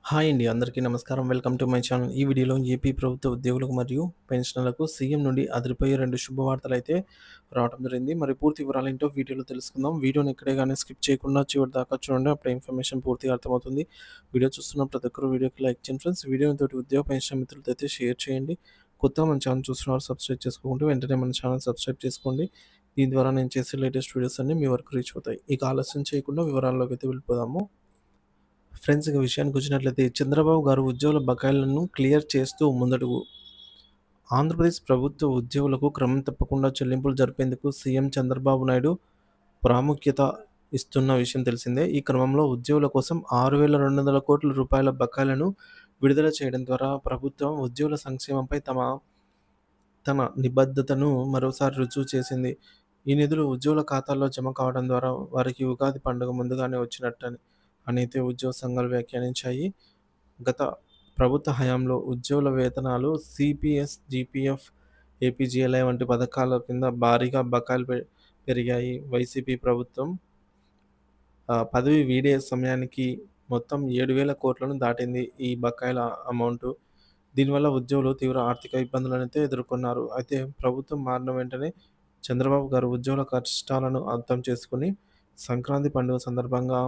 Hi అండి. అందరికీ నమస్కారం. Welcome to my channel. ఈ వీడియోలో ఏపీ ప్రభుత్వ ఉద్యోగులకు మరియు పెన్షనర్లకు సీఎం నుండి అదిరిపోయే 2 శుభవార్తలైతే రావడం జరిగింది. మరి పూర్తి వివరాలేంటో వీడియోలో తెలుసుకుందాం. వీడియోని ఎక్కడే గాని స్కిప్ చేయకుండా చివరి దాకా చూడండి. అప్పుడే ఇన్ఫర్మేషన్ పూర్తిగా అర్థమవుతుంది. వీడియో చూస్తున్న ప్రతి ఒక్కరు వీడియోకి లైక్ చేయండి ఫ్రెండ్స్. వీడియోని తోటి ఉద్యోగ పెన్షన్ మిత్రులతో అయితే షేర్ చేయండి. కొత్తగా మన ఛానల్ చూస్తున్నవారు సబ్స్క్రైబ్ చేసుకోకుంటే వెంటనే మన ఛానల్ సబ్స్క్రైబ్ చేసుకోండి. దీని ద్వారా నేను చేసే లేటెస్ట్ వీడియోస్ అన్నీ మీ వరకు రీచ్ అవుతాయి. ఇక ఆలస్యం చేయకుండా వివరాల్లోకి అయితే వెళ్ళిపోదాము. ఫ్రెండ్స్ ఇక విషయానికొచ్చినట్లయితే చంద్రబాబు గారు ఉద్యోగుల బకాయిలను క్లియర్ చేస్తూ ముందడుగు. ఆంధ్రప్రదేశ్ ప్రభుత్వ ఉద్యోగులకు క్రమం తప్పకుండా చెల్లింపులు జరిపేందుకు సీఎం చంద్రబాబు నాయుడు ప్రాముఖ్యత ఇస్తున్న విషయం తెలిసిందే. ఈ క్రమంలో ఉద్యోగుల కోసం 6,200 కోట్ల రూపాయల బకాయిలను విడుదల చేయడం ద్వారా ప్రభుత్వం ఉద్యోగుల సంక్షేమంపై తన నిబద్ధతను మరోసారి రుజువు చేసింది. ఈ నిధులు ఉద్యోగుల ఖాతాల్లో జమ కావడం ద్వారా వారికి ఉగాది పండుగ ముందుగానే వచ్చినట్టయితే ఉద్యోగ సంఘాలు వ్యాఖ్యానించాయి. గత ప్రభుత్వ హయాంలో ఉద్యోగుల వేతనాలు సీపీఎస్, జీపీఎఫ్, ఏపీజీఎల్ఐ వంటి పథకాల కింద భారీగా బకాయిలు పెరిగాయి. వైసీపీ ప్రభుత్వం పదవి వీడే సమయానికి మొత్తం 7,000 కోట్లను దాటింది ఈ బకాయిల అమౌంటు. దీనివల్ల ఉద్యోగులు తీవ్ర ఆర్థిక ఇబ్బందులనైతే ఎదుర్కొన్నారు. అయితే ప్రభుత్వం మారిన వెంటనే చంద్రబాబు గారు ఉద్యోగుల కష్టాలను అర్థం చేసుకొని సంక్రాంతి పండుగ సందర్భంగా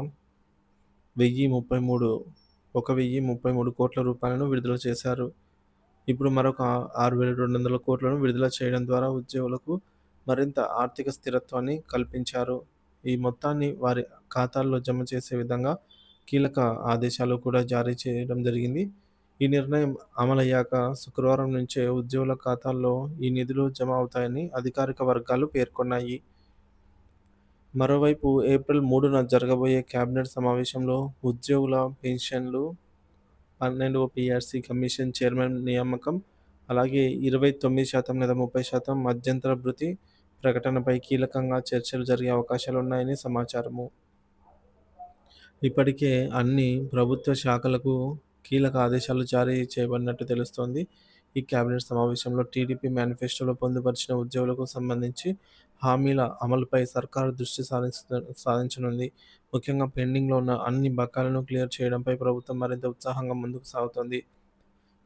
1,033 కోట్ల రూపాయలను విడుదల చేశారు. ఇప్పుడు మరొక 6,200 కోట్లను విడుదల చేయడం ద్వారా ఉద్యోగులకు మరింత ఆర్థిక స్థిరత్వాన్ని కల్పించారు. ఈ మొత్తాన్ని వారి ఖాతాల్లో జమ చేసే విధంగా కీలక ఆదేశాలు కూడా జారీ చేయడం జరిగింది. ఈ నిర్ణయం అమలయ్యాక శుక్రవారం నుంచే ఉద్యోగుల ఖాతాల్లో ఈ నిధులు జమ అవుతాయని అధికారిక వర్గాలు పేర్కొన్నాయి. మరోవైపు ఏప్రిల్ 3న జరగబోయే కేబినెట్ సమావేశంలో ఉద్యోగుల పెన్షన్లు, 12వ పీఆర్సీ కమిషన్ చైర్మన్ నియామకం, అలాగే 29% లేదా 30% మధ్యంతర భృతి ప్రకటనపై కీలకంగా చర్చలు జరిగే అవకాశాలున్నాయని సమాచారము. ఇప్పటికే అన్ని ప్రభుత్వ శాఖలకు కీలక ఆదేశాలు జారీ చేయబడినట్టు తెలుస్తోంది. ఈ కేబినెట్ సమావేశంలో టీడీపీ మేనిఫెస్టోలో పొందుపరిచిన ఉద్యోగులకు సంబంధించి హామీల అమలుపై సర్కారు దృష్టి సారించనుంది. ముఖ్యంగా పెండింగ్‌లో ఉన్న అన్ని బకాయిలను క్లియర్ చేయడంపై ప్రభుత్వం మరింత ఉత్సాహంగా ముందుకు సాగుతోంది.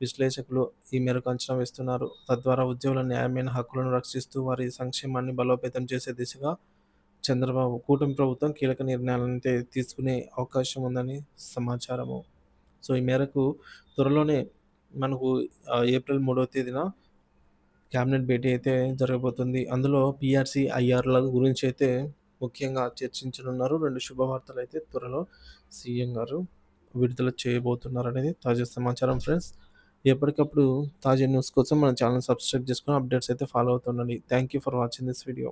విశ్లేషకులు ఈ మేరకు అంచనా వేస్తున్నారు. తద్వారా ఉద్యోగుల న్యాయమైన హక్కులను రక్షిస్తూ వారి సంక్షేమాన్ని బలోపేతం చేసే దిశగా కూటమి ప్రభుత్వం కీలక నిర్ణయాలనైతే తీసుకునే అవకాశం ఉందని సమాచారము. సో, ఈ మేరకు త్వరలోనే మనకు ఏప్రిల్ 3వ తేదీన క్యాబినెట్ భేటీ అయితే జరగబోతుంది. అందులో పీఆర్సీ, ఐఆర్‌ల గురించి అయితే ముఖ్యంగా చర్చించనున్నారు. 2 శుభవార్తలైతే త్వరలో సీఎం గారు విడుదల చేయబోతున్నారనేది తాజా సమాచారం ఫ్రెండ్స్. ఎప్పటికప్పుడు తాజా న్యూస్ కోసం మన ఛానెల్ సబ్స్క్రైబ్ చేసుకొని అప్డేట్స్ అయితే ఫాలో అవుతుండండి. Thank you for watching this video.